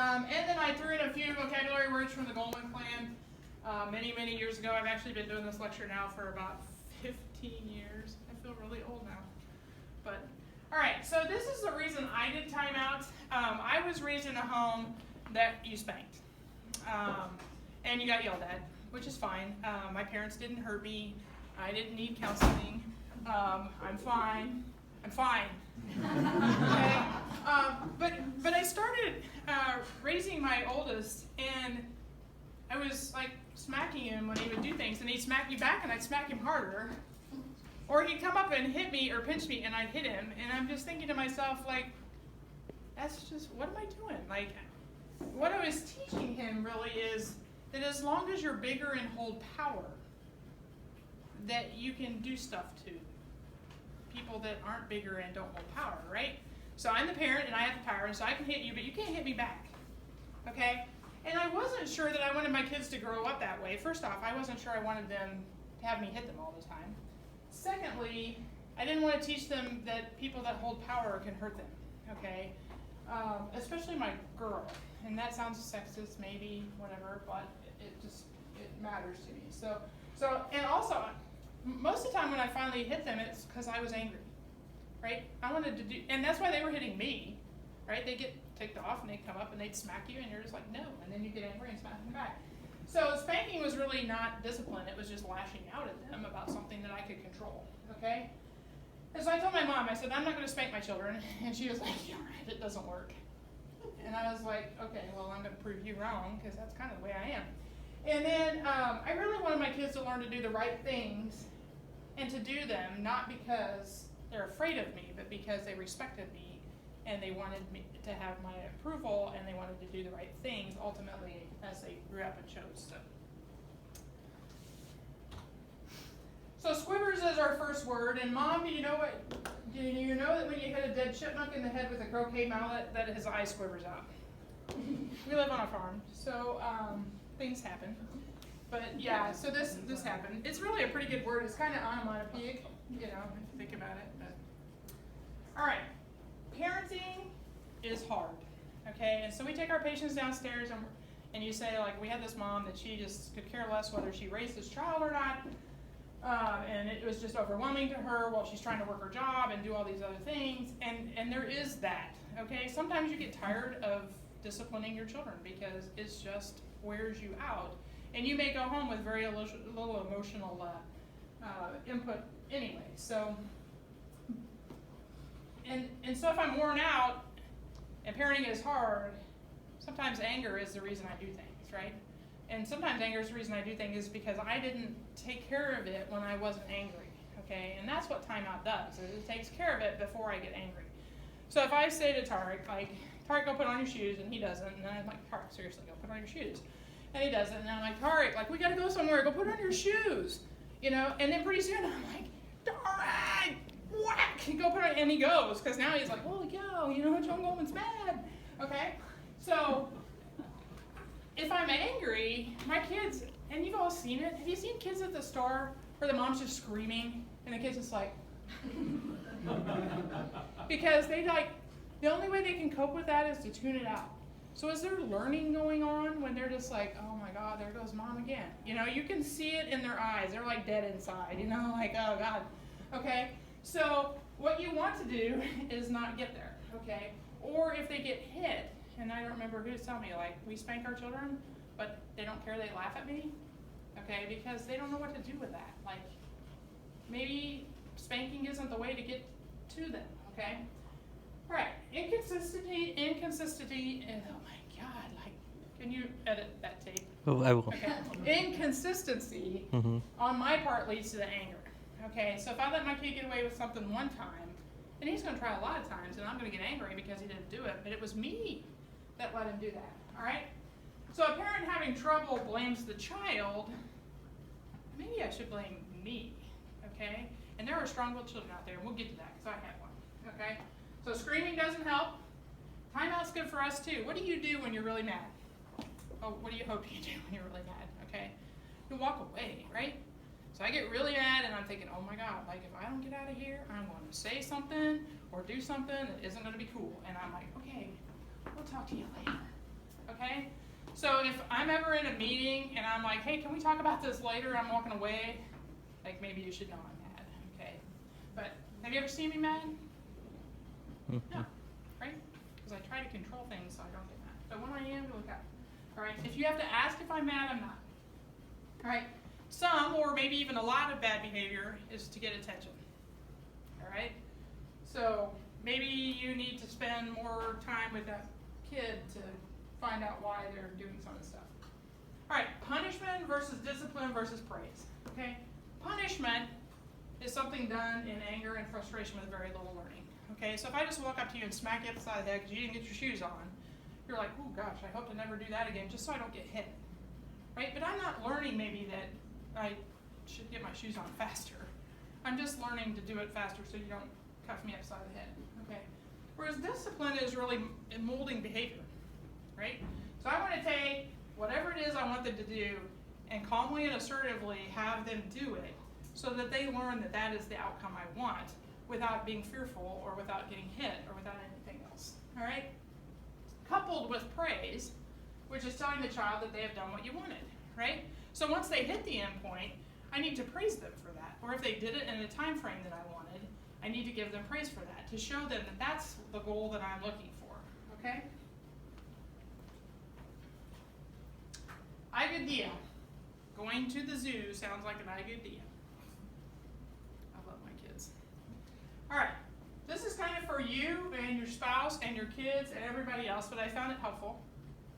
And then I threw in a few vocabulary words from the Golemon clan many, many years ago. I've actually been doing this lecture now for about 15 years. I feel really old now. But, all right, so this is the reason I did timeout. I was raised in a home that you spanked. And you got yelled at, which is fine. My parents didn't hurt me. I didn't need counseling. I'm fine. I'm fine. Okay? But I started raising my oldest, and I was like smacking him when he would do things, and he'd smack me back, and I'd smack him harder. Or he'd come up and hit me or pinch me, and I'd hit him. And I'm just thinking to myself, like, that's just, what am I doing? Like, what I was teaching him really is that as long as you're bigger and hold power, that you can do stuff to people that aren't bigger and don't hold power, right? So I'm the parent and I have the power, and so I can hit you, but you can't hit me back, okay? And I wasn't sure that I wanted my kids to grow up that way. First off, I wasn't sure I wanted them to have me hit them all the time. Secondly, I didn't want to teach them that people that hold power can hurt them, okay? Especially my girl. And that sounds sexist, maybe, whatever, but it matters to me. So, and also, most of the time when I finally hit them, it's because I was angry, right? I wanted to do, and that's why they were hitting me, right? They get ticked off and they come up and they'd smack you and you're just like, no, and then you get angry and smack them back. So spanking was really not discipline, it was just lashing out at them about something that I could control, okay? And so I told my mom, I said, I'm not going to spank my children, and she was like, you're right, it doesn't work. And I was like, okay, well, I'm going to prove you wrong, because that's kind of the way I am. And then I really wanted my kids to learn to do the right things and to do them, not because they're afraid of me, but because they respected me and they wanted me to have my approval and they wanted to do the right things ultimately as they grew up and chose to. So squibbers is our first word, and Mom, do you know that when you hit a dead chipmunk in the head with a croquet mallet, that his eye squivers out? We live on a farm, so things happen. But yeah, so this happened. It's really a pretty good word. It's kind of onomatopoeic, if you think about it. But. All right, parenting is hard, okay? And so we take our patients downstairs, and you say, like, we had this mom that she just could care less whether she raised this child or not. And it was just overwhelming to her while she's trying to work her job and do all these other things. And there is that, okay? Sometimes you get tired of disciplining your children because it's just wears you out. And you may go home with very little emotional input anyway. So, and so if I'm worn out and parenting is hard, sometimes anger is the reason I do things, right? And sometimes anger is the reason I do things is because I didn't take care of it when I wasn't angry, okay? And that's what timeout does. It takes care of it before I get angry. So if I say to Tarek, like, Tarek, go put on your shoes, and he doesn't, and then I'm like, Tarek, seriously, go put on your shoes. And he doesn't, and I'm like, Tarek, like, we gotta go somewhere, go put on your shoes, and then pretty soon I'm like, Tarek, whack, go put on, and he goes, because now he's like, oh, John Golemon's mad, okay? So, if I'm angry, my kids, and you've all seen it, have you seen kids at the store where the mom's just screaming, and the kid's just like, because the only way they can cope with that is to tune it out. So is there learning going on when they're just like, oh my God, there goes mom again? You can see it in their eyes. They're like dead inside, like, oh God. Okay, so what you want to do is not get there, okay? Or if they get hit, and I don't remember who's telling me, like, we spank our children, but they don't care, they laugh at me, okay? Because they don't know what to do with that. Like, maybe spanking isn't the way to get to them, okay? All right, inconsistency, and oh my God, like, can you edit that tape? Oh, I will. Okay. Inconsistency on my part leads to the anger, okay? So if I let my kid get away with something one time, and he's gonna try a lot of times, and I'm gonna get angry because he didn't do it, but it was me that let him do that, all right? So a parent having trouble blames the child. Maybe I should blame me, okay? And there are strong-willed children out there, and we'll get to that because I have one, okay? So screaming doesn't help. Timeout's good for us too. What do you do when you're really mad? Oh, what do you hope you do when you're really mad, okay? You walk away, right? So I get really mad and I'm thinking, oh my God, like if I don't get out of here, I'm going to say something or do something that isn't going to be cool. And I'm like, okay, we'll talk to you later. okay? So if I'm ever in a meeting and I'm like, hey, can we talk about this later? I'm walking away, like maybe you should know I'm mad, okay? But have you ever seen me mad? No, right? Because I try to control things so I don't get mad. But when I am, look out. All right, if you have to ask if I'm mad, I'm not. All right, some or maybe even a lot of bad behavior is to get attention. All right, so maybe you need to spend more time with that kid to find out why they're doing some of the stuff. All right, punishment versus discipline versus praise. Okay, punishment is something done in anger and frustration with very little learning. Okay, so if I just walk up to you and smack you upside the head because you didn't get your shoes on, you're like, oh gosh, I hope to never do that again, just so I don't get hit. Right? But I'm not learning maybe that I should get my shoes on faster. I'm just learning to do it faster so you don't cuff me upside the head. Okay. Whereas discipline is really molding behavior. Right? So I want to take whatever it is I want them to do and calmly and assertively have them do it so that they learn that that is the outcome I want without being fearful or without getting hit or without anything else. All right? Coupled with praise, which is telling the child that they have done what you wanted, right? So once they hit the end point, I need to praise them for that. Or if they did it in a time frame that I wanted, I need to give them praise for that, to show them that that's the goal that I'm looking for, okay? Ay, good dia. Going to the zoo sounds like an ay, good dia. I love my kids. All right. This is kind of for you and your spouse and your kids and everybody else, but I found it helpful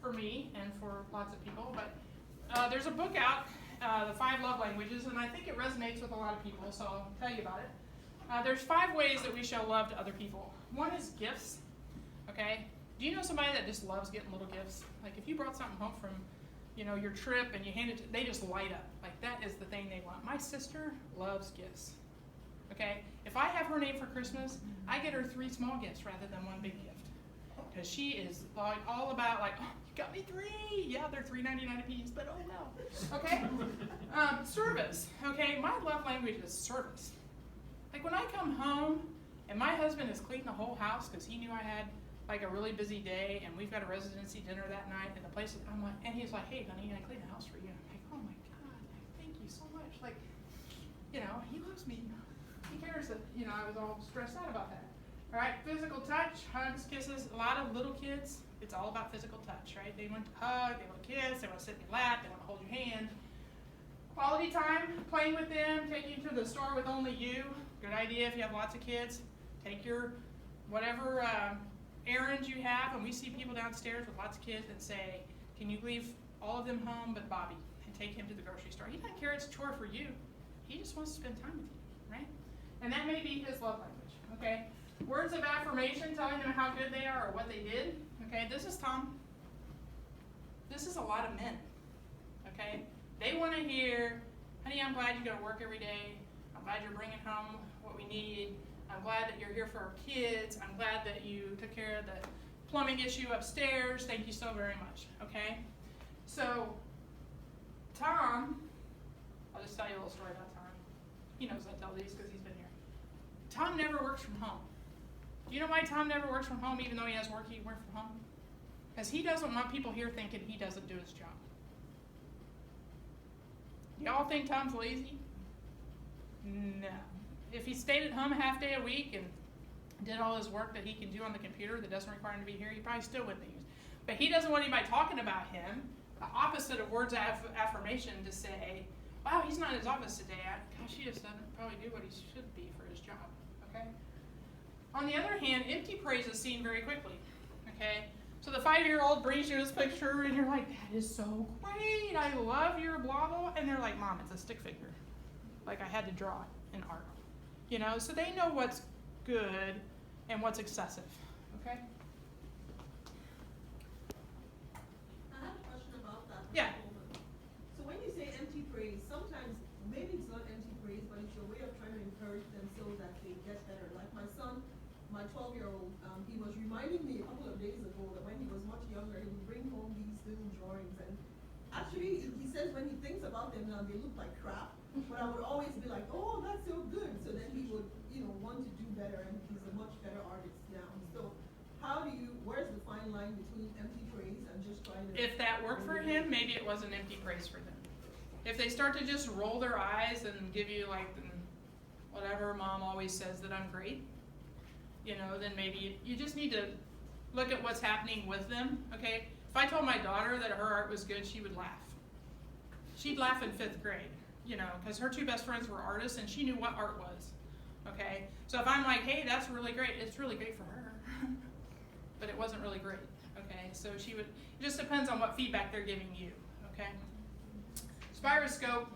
for me and for lots of people. But there's a book out, The 5 Love Languages, and I think it resonates with a lot of people, so I'll tell you about it. There's 5 ways that we show love to other people. One is gifts, okay? Do you know somebody that just loves getting little gifts? Like if you brought something home from, your trip and you hand it to, they just light up. Like that is the thing they want. My sister loves gifts. Okay, if I have her name for Christmas, I get her 3 small gifts rather than 1 big gift. Because she is like all about like, oh, you got me 3. Yeah, they're $3.99 a piece, but oh no. Okay, service. Okay, my love language is service. Like when I come home and my husband has cleaned the whole house because he knew I had like a really busy day and we've got a residency dinner that night and the place, I'm like, and he's like, hey honey, I cleaned the house for you. I'm like, oh my God, thank you so much. Like, he loves me. He cares that, I was all stressed out about that. All right, physical touch, hugs, kisses. A lot of little kids, it's all about physical touch, right? They want to hug, they want to kiss, they want to sit in your lap, they want to hold your hand. Quality time, playing with them, taking you to the store with only you. Good idea if you have lots of kids. Take your whatever errands you have, and we see people downstairs with lots of kids and say, can you leave all of them home but Bobby and take him to the grocery store? He doesn't care it's a chore for you. He just wants to spend time with you, right? And that may be his love language, okay? Words of affirmation, telling them how good they are or what they did, okay? This is Tom. This is a lot of men, okay? They want to hear, honey, I'm glad you go to work every day. I'm glad you're bringing home what we need. I'm glad that you're here for our kids. I'm glad that you took care of the plumbing issue upstairs. Thank you so very much, okay? So, Tom, I'll just tell you a little story about Tom. He knows I tell these because he's been here. Tom never works from home. Do you know why Tom never works from home even though he has work, he works from home? Because he doesn't want people here thinking he doesn't do his job. Y'all think Tom's lazy? No. If he stayed at home a half day a week and did all his work that he can do on the computer that doesn't require him to be here, he probably still wouldn't use. But he doesn't want anybody talking about him. The opposite of words of affirmation to say, wow, he's not in his office today. Gosh, he just doesn't probably do what he should be for his job. Okay. On the other hand, empty praise is seen very quickly. Okay. So the 5-year-old brings you this picture and you're like, that is so great. I love your blah blah. And they're like, Mom, it's a stick figure. Like I had to draw it in art. So they know what's good and what's excessive. Okay? I have a question about that. Yeah. So when you say empty praise, sometimes maybe it's not empty praise, but it's your way of trying to encourage them so that they get better. Like my son, my 12-year-old, he was reminding me a couple of days ago that when he was much younger, he would bring home these little drawings. And actually, he says when he thinks about them now, they look like crap. But I would always be like, oh, that's so good. So then he would, want to do better, and he's a much better artist now. So where's the fine line between empty praise and just trying decided. if that worked for him, maybe it was an empty praise for them. If they start to just roll their eyes and give you like, whatever, mom always says that I'm great, you know, then maybe you just need to look at what's happening with them, okay? If I told my daughter that her art was good, she would laugh. She'd laugh in 5th grade, you know, because her 2 best friends were artists and she knew what art was, okay? So if I'm like, hey, that's really great, it's really great for her, but it wasn't really great, okay? So she would, it just depends on what feedback they're giving you, okay? Spiroscope.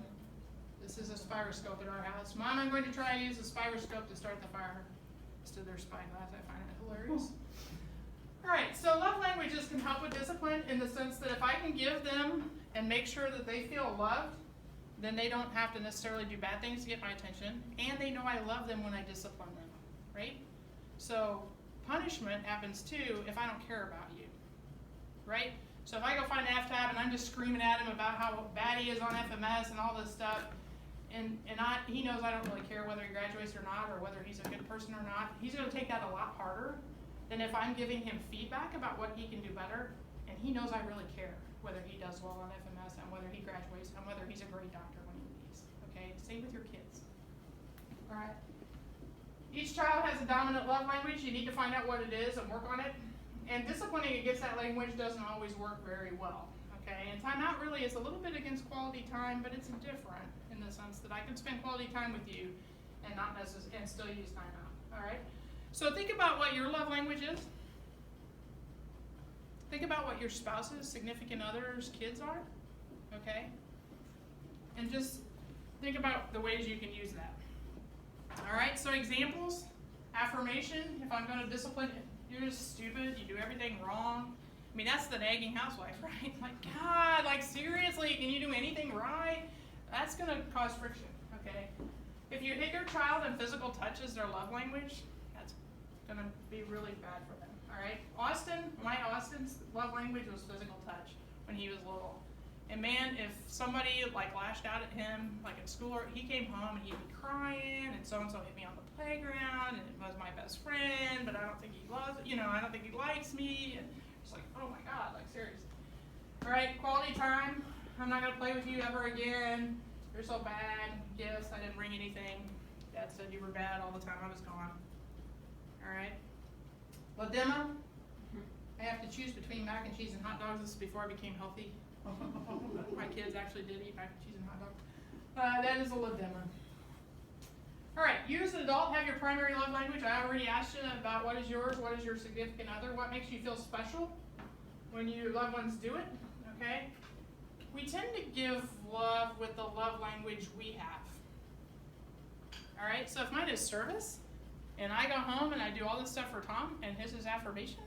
This is a spiroscope at our house. Mom, I'm going to try and use the spiroscope to start the fire. Instead of their spyglass, I find it hilarious. Alright, so love languages can help with discipline in the sense that if I can give them and make sure that they feel loved, then they don't have to necessarily do bad things to get my attention, and they know I love them when I discipline them, right? So punishment happens too if I don't care about you, right? So if I go find an F-tab and I'm just screaming at him about how bad he is on FMS and all this stuff, and he knows I don't really care whether he graduates or not, or whether he's a good person or not, he's going to take that a lot harder than if I'm giving him feedback about what he can do better, and he knows I really care whether he does well on FMS and whether he graduates and whether he's a great doctor when he leaves. Okay, same with your kids. All right. Each child has a dominant love language. You need to find out what it is and work on it. And disciplining against that language doesn't always work very well. Okay, and timeout really is a little bit against quality time, but it's different in the sense that I can spend quality time with you and not necessarily and still use timeout. All right. So think about what your love language is. Think about what your spouse's, significant others, kids are. Okay. And just think about the ways you can use that. All right. So examples, affirmation. If I'm going to discipline, you're just stupid. You do everything wrong. I mean, that's the nagging housewife, right? Like, God, like seriously, can you do anything right? That's going to cause friction, okay? If you hit your child and physical touch is their love language, that's going to be really bad for them, all right? Austin's love language was physical touch when he was little. And man, if somebody like lashed out at him, like at school, or he came home and he'd be crying, and so-and-so hit me on the playground, and it was my best friend, but I don't think he loves, I don't think he likes me, and it's like, oh my God, like seriously. All right, quality time. I'm not gonna play with you ever again. You're so bad. Yes, I didn't bring anything. Dad said you were bad all the time I was gone. All right. Ladema. I have to choose between mac and cheese and hot dogs. This is before I became healthy. My kids actually did eat mac and cheese and hot dogs. That is a ladema. All right, you as an adult have your primary love language. I already asked you about what is yours, what is your significant other, what makes you feel special when your loved ones do it, okay? We tend to give love with the love language we have. All right, so if mine is service, and I go home and I do all this stuff for Tom, and his is affirmation,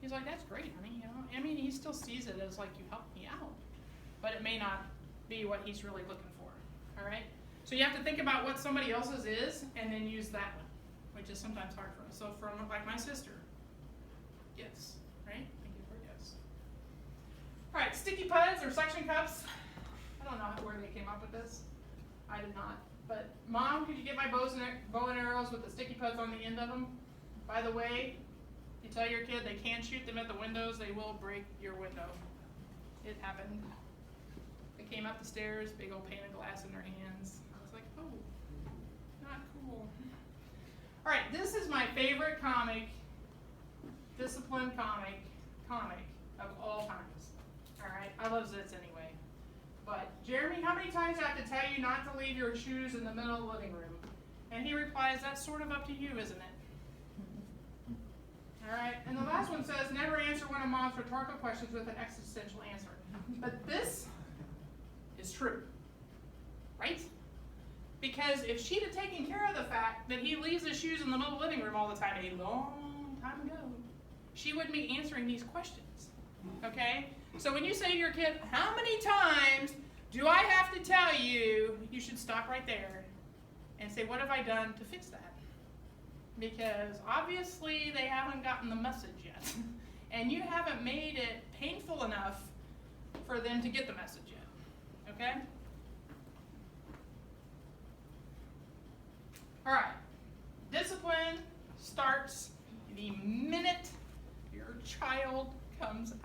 he's like, that's great, honey, I mean, he still sees it as like, you helped me out, but it may not be what he's really looking for, all right? So you have to think about what somebody else's is, and then use that one, which is sometimes hard for us. So from, like my sister, gifts, right? Thank you for gifts. All right, sticky puds or suction cups. I don't know where they came up with this. I did not. But Mom, could you get my bow and arrows with the sticky puds on the end of them? By the way, you tell your kid they can't shoot them at the windows, they will break your window. It happened. They came up the stairs, big old pane of glass in their hands. I was like, oh, not cool. All right, this is my favorite comic, discipline comic of all times. All right, I love Zits anyway. But Jeremy, how many times do I have to tell you not to leave your shoes in the middle of the living room? And he replies, that's sort of up to you, isn't it? All right, and the last one says, never answer one of Mom's rhetorical questions with an existential answer. But this is true, right? Because if she'd have taken care of the fact that he leaves his shoes in the middle of the living room all the time, a long time ago, she wouldn't be answering these questions, okay? So when you say to your kid, how many times do I have to tell you, you should stop right there and say, what have I done to fix that? Because obviously they haven't gotten the message yet. And you haven't made it painful enough for them to get the message yet, okay? All right, discipline starts the minute your child comes